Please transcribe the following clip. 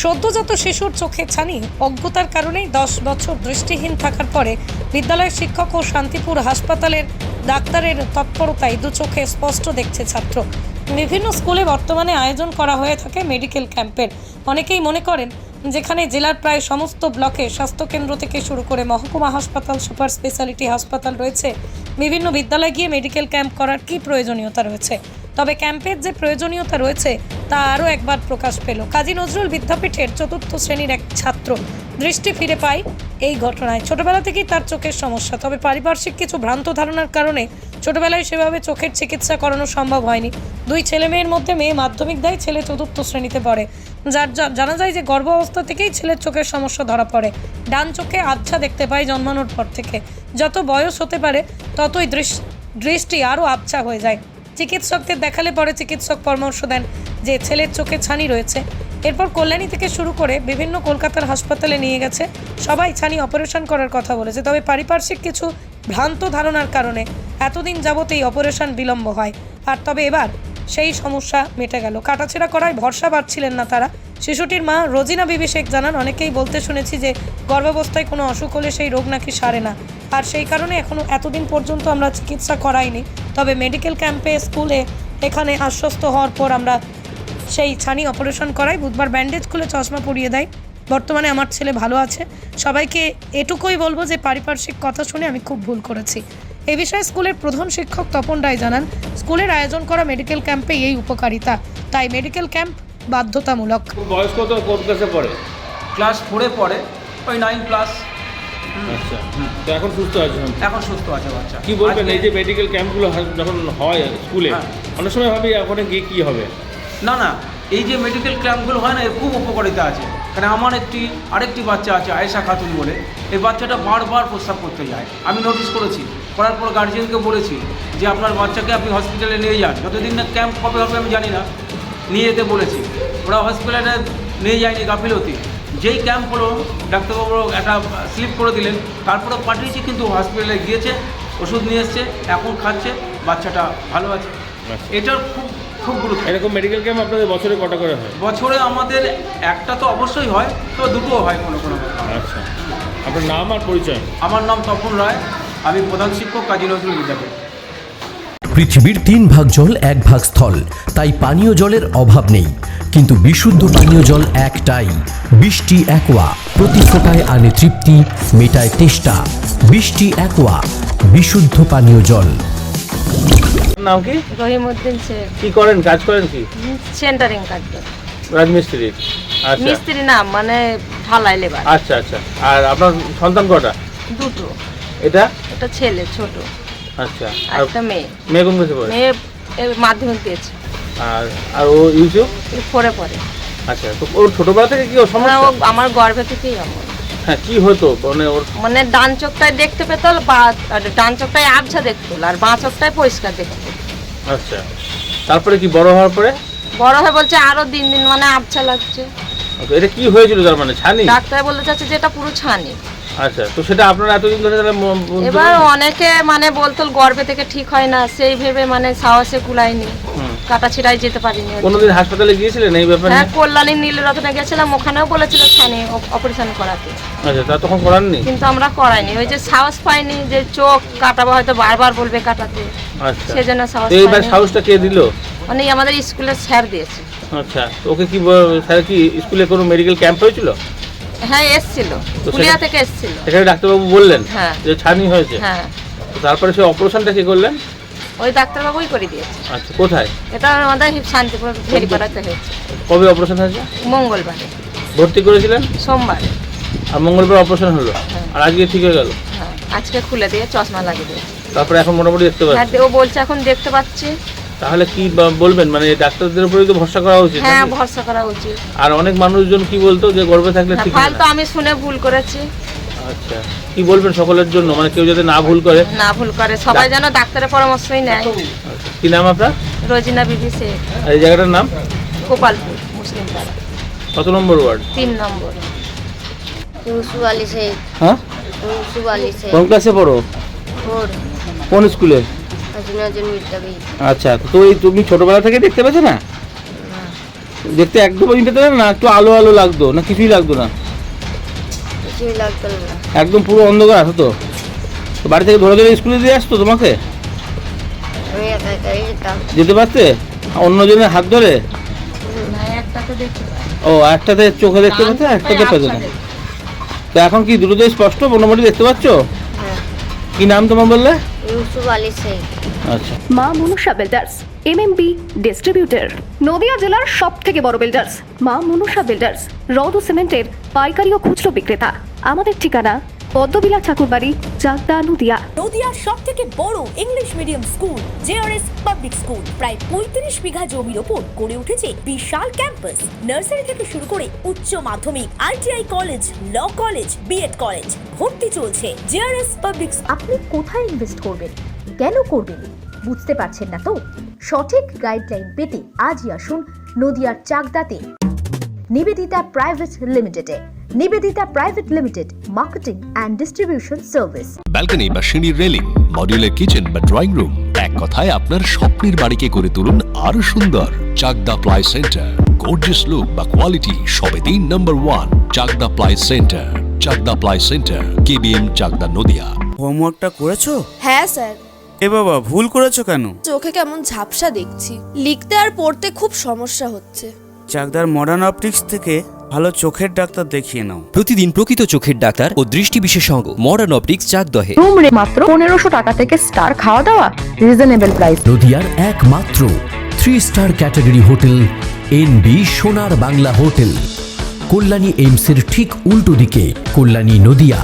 সদ্যজাত শিশুর চোখে ছানি অজ্ঞতার কারণেই 10 বছর দৃষ্টিহীন থাকার পরে বিদ্যালয়ের শিক্ষক ও শান্তিপুর হাসপাতালের ডাক্তারের তৎপরতায় দু চোখে স্পষ্ট দেখছে ছাত্র। বিভিন্ন স্কুলে বর্তমানে আয়োজন করা হয়ে থাকে মেডিকেল ক্যাম্পের। অনেকেই মনে করেন যেখানে জেলার প্রায় সমস্ত ব্লকে স্বাস্থ্যকেন্দ্র থেকে শুরু করে মহকুমা হাসপাতাল, সুপার স্পেশালিটি হাসপাতাল রয়েছে, বিভিন্ন বিদ্যালয়ে গিয়ে মেডিকেল ক্যাম্প করার কী প্রয়োজনীয়তা রয়েছে। তবে ক্যাম্পের যে প্রয়োজনীয়তা রয়েছে তা আরও একবার প্রকাশ পেল। কাজী নজরুল বিদ্যাপীঠের 4র্থ শ্রেণীর এক ছাত্র দৃষ্টি ফিরে পায় এই ঘটনায়। ছোটবেলা থেকেই তার চোখের সমস্যা, তবে পারিপার্শ্বিক কিছু ভ্রান্ত ধারণার কারণে ছোটবেলায় সেভাবে চোখের চিকিৎসা করানো সম্ভব হয়নি। দুই ছেলে মেয়ের মধ্যে মেয়ে মাধ্যমিক দেয়, ছেলে 4র্থ শ্রেণীতে পড়ে। জানা যায় যে গর্ভ অবস্থা থেকেই ছেলের চোখের সমস্যা ধরা পড়ে। ডান চোখে আবছা দেখতে পায় জন্মানোর পর থেকে। যত বয়স হতে পারে ততই দৃষ্টি আরও আবছা হয়ে যায়। চিকিৎসকদের দেখালে পরে চিকিৎসক পরামর্শ দেন যে ছেলের চোখে ছানি রয়েছে। এরপর কল্যাণী থেকে শুরু করে বিভিন্ন কলকাতার হাসপাতালে নিয়ে গেছে। সবাই ছানি অপারেশন করার কথা বলেছে, তবে পারিপার্শ্বিক কিছু ভ্রান্ত ধারণার কারণে এতদিন যাবত এই অপারেশন বিলম্ব হয়। আর তবে এবার সেই সমস্যা মিটে গেল। কাটাছেঁড়া করায় ভরসা পাচ্ছিলেন না তারা। শিশুটির মা রোজিনা বিবি শেখ জানান, অনেকেই বলতে শুনেছি যে গর্ভাবস্থায় কোনো অসুখ হলে সেই রোগ নাকি সারে না, আর সেই কারণে এতদিন পর্যন্ত আমরা চিকিৎসা করাইনি। তবে মেডিকেল ক্যাম্পে, স্কুলে এখানে আশ্বস্ত হওয়ার পর আমরা সেই ছানি অপারেশন করাই। বুধবার ব্যান্ডেজ খুলে চশমা পরিয়ে দেয়। বর্তমানে আমার ছেলে ভালো আছে। সবাইকে এটুকুই বলবো যে পারিপার্শ্বিক কথা শুনে আমি খুব ভুল করেছি। এই বিষয়ে স্কুলের প্রধান শিক্ষক তপন রায় জানান, স্কুলের আয়োজন করা মেডিকেল ক্যাম্পে এই উপকারিতা, তাই মেডিকেল ক্যাম্প বাধ্যতামূলক। বয়স কত কোন ক্লাসে পড়ে? ক্লাস 4-এ পড়ে, ওই 9+। আচ্ছা, তো এখন সুস্থ আছে? এখন সুস্থ আছে বাচ্চা। কি বলবেন এই যে মেডিকেল ক্যাম্পগুলো যখন হয় স্কুলে, অনেক সময় ভাবি ওখানে গিয়ে কী হবে? না, এই যে মেডিকেল ক্যাম্পগুলো হয় না, এর খুব উপকারিতা আছে। কারণ আমার আরেকটি বাচ্চা আছে, আয়েশা খাতুন বলে। এই বাচ্চাটা বারবার প্রস্রাব করতে যায়, আমি নোটিস করেছি। করার পর গার্জিয়ানকে বলেছি যে আপনার বাচ্চাকে আপনি হসপিটালে নিয়ে যান। যতদিন না ক্যাম্প কবে হবে আমি জানি না, নিয়ে যেতে বলেছি। ওরা হসপিটালে নিয়ে যায়নি, গাফিলতি। যেই ক্যাম্প হলো, ডাক্তারবাবু একটা স্লিপ করে দিলেন, তারপরে পাঠিয়েছি, কিন্তু হসপিটালে গিয়েছে, ওষুধ নিয়ে এসছে, এখন খাচ্ছে, বাচ্চাটা ভালো আছে। এটার খুব গুরুত্ব। এরকম মেডিকেল ক্যাম্প আপনাদের বছরে কটা করে হয়? বছরে আমাদের একটা তো অবশ্যই হয়, তো দুটোও হয় কোনো। আচ্ছা, আপনার নাম আর পরিচয়? আমার নাম তপন রায়, আমি প্রধান শিক্ষক, কাজী নজরুল বিদ্যাপীঠ। পৃথিবীর 3 ভাগ জল 1 ভাগ স্থল, তাই পানীয় জলের অভাব নেই। কিন্তু বিশুদ্ধ পানীয় জল একটাই, বৃষ্টি অ্যাকোয়া। প্রতি ফোঁটায় আনে তৃপ্তি, মেটায় তেষ্টা। বৃষ্টি অ্যাকোয়া, বিশুদ্ধ পানীয় জল। নাম কি? রহিমউদ্দিন শেখ। কি করেন, কাজ করেন কি? সেন্টারিং কাজ করে। রাজমিস্ত্রি? আচ্ছা, মিস্ত্রি না, মানে ঢালাই লেবার। আচ্ছা। আর আপনার সন্তান কটা? দুটো। এটা ছেলে ছোট, আচ্ছা, আর একটা মেয়ে। মেয়ে কোন ক্লাসে পড়ে? মেয়ে মাধ্যমিক দিয়েছে। আর ও ইউটিউব 4-এ পড়ে। আচ্ছা, তো ওর ছোটবেলা থেকে কি ওর না, সমস্যা? ও আমার গর্ভে থেকেই এমন। হ্যাঁ, কি হতো ওর? মানে ডান চোখটায় দেখতে পেত, ডান চোখটায় আবছা দেখতো, আর বাঁ চোখটায় পরিষ্কার দেখতো। আচ্ছা, তারপরে কি বড় হওয়ার পরে? বড় হয়ে বলছে আরো দিন মানে আবছা লাগছে। এটা কি হয়েছিল তার মানে? ছানি? ডাক্তার বলতে চাচ্ছে যে এটা পুরো ছানি। আচ্ছা, তো সেটা আপনারা এতদিন ধরে এবার অনেকে মানে বলতো গর্ভে থেকে ঠিক হয় না, সেই ভেবে মানে সাহসে কুলাইনি, কাটাছিড়াই যেতে পারিনি। কোনোদিন হাসপাতালে গিয়েছিলেন এই ব্যাপারে? হ্যাঁ, কল্যাণী নীলরত্নে গেছিলাম, ওখানেও বলেছিল ছানি অপারেশন করাতে। আচ্ছা, তা তখন করাননি? কিন্তু আমরা করাইনি, ওই যে সাহস পাইনি যে চোখ কাটাবো, হয়তো বারবার বলবে কাটাতে। আচ্ছা, সেজন্য সাহস এইবার পাইনি। সাহসটা কে দিল? মানে আমাদের স্কুলের স্যার দিয়েছে। আচ্ছা, তো ওকে কি স্যার কি স্কুলে কোনো মেডিকেল ক্যাম্প হয়েছিল? হ্যাঁ, এসছিল, পুলিয়া থেকে এসছিল। সেখানে ডাক্তারবাবু বললেন হ্যাঁ যে ছানি হয়েছে? হ্যাঁ। তো তারপরে সেই অপারেশনটা কি করলেন? ওই ডাক্তারবাবুই করে দিয়েছে। আচ্ছা, কোথায়? এটা আমাদের শান্তিপুর ফেরিপাড়াতে হয়েছে। কবে অপারেশন হয়েছে? মঙ্গলবারে। ভর্তি করেছিলেন? সোমবারে। আর মঙ্গলবার অপারেশন হলো, আর আজকে ঠিক হয়ে গেল? হ্যাঁ, আজকে খুলে দিয়ে চশমা লাগিয়ে দিয়েছে। তারপরে এখন মোটামুটি দেখতে হ্যাঁ, পাচ্ছি? ও বলছে এখন দেখতে পাচ্ছি। তাহলে কি বলবেন, মানে ডাক্তারদের উপরেই তো ভরসা করা উচিত? হ্যাঁ, ভরসা করা উচিত। আর অনেক মানুষজন কি বলতো যে গর্ভে থাকলে ঠিক হয় ফালতু না। আমি শুনে ভুল করেছি। আচ্ছা, কি বলবেন সকলের জন্য, মানে কেউ যাতে না ভুল করে? না ভুল করে, সবাই যেন ডাক্তারের পরামর্শই নেয়। আচ্ছা, কি নাম আপনার? রোজিনা বিবি শেখ। আর এই জায়গাটার নাম? গোপালপুর মুসলিম পাড়া, কত নম্বর ওয়ার্ড? 3 নম্বর। ইউসুফ আলী শেখ। হ্যাঁ, ইউসুফ আলী শেখ। কোন ক্লাসে পড়ো? 4। কোন স্কুলে? কাজী নজরুল বিদ্যাপীঠ। আচ্ছা, তো এই তুমি ছোটবেলা থেকে দেখতে পেছো না? দেখতে একদম ওই পেতে না, একটু আলো আলো লাগতো না কিছুই লাগতো না? কিছুই লাগতো না। একদম পুরো অন্ধকার হতো। তো বাড়ি থেকে ধরে ধরে স্কুলে দিয়ে আসতো তোমাকে? আমি একা একাই যেতাম। যেতে পারতে অন্যজনের হাত ধরে? ও একটাতে চোখে দেখতে পাচ্ছে, একটাতে পেতে না। তো এখন কি দ্রুত স্পষ্ট মোটামুটি দেখতে পাচ্ছ? হ্যাঁ। কি নাম তোমার বললে? ইউসুফ আলী শেখ। আচ্ছা। মা Manusha builders MMB distributor, Nadia জেলার সব থেকে বড় বিল্ডার্স মা মনুষা বিল্ডার্স, রড ও সিমেন্টের পাইকারি ও খুচরো বিক্রেতা। আমাদের ঠিকানা পদ্মবিলা ঠাকুরবাড়ি, চাকদা, নদিয়া। নদিয়ার সব থেকে বড় English medium school JRS public school প্রায় 35 বিঘা জমির ওপর গড়ে উঠেছে বিশাল ক্যাম্পাস। নার্সারি থেকে শুরু করে উচ্চ মাধ্যমিক, ITI college, law college, BEd college ভর্তি চলছে। JRS public. আপনি কোথায় ইনভেস্ট করবেন, কেন করবেন বুঝতে পারছেন না তো? সঠিক গাইডলাইন পেতে আজই আসুন নদিয়ার চাকদাতে নিবেদিতা প্রাইভেট লিমিটেডে। Nivedita private limited, marketing and distribution service. Balcony বা সিঁড়ির রেলিং, মডিউলার কিচেন বা ড্রয়িং রুম, এক কথায় আপনার স্বপ্নের বাড়িকে করে তুলুন আরো সুন্দর। Chakdah ply centre, gorgeous look বা কোয়ালিটি সবে 3 নম্বর 1 Chakdah ply centre. Chakdah ply centre, KBM, Chakdah, Nadia. হোমওয়ার্কটা করেছো? হ্যাঁ স্যার। এ বাবা, ভুল করেছো কেন? চোখে কেমন ঝাপসা দেখছি, লিখতে আর পড়তে খুব সমস্যা হচ্ছে। চাকদার মডার্ন অপটিক্স থেকে ভালো চোখের ডাক্তার দেখিয়ে নাও। প্রতিদিন প্রকৃত চোখের ডাক্তার ও দৃষ্টি বিশেষজ্ঞ মডার্ন অপটিক্স, চাকদহে। রুম রে মাত্র 1500 টাকা থেকে স্টার খাওয়া দাওয়া, রিজনেবল প্রাইস। নদিয়ার একমাত্র 3 স্টার ক্যাটাগরি হোটেল এনবি সোনার বাংলা হোটেল, কল্যাণী এইমসের ঠিক উল্টো দিকে, কল্যাণী, নদিয়া।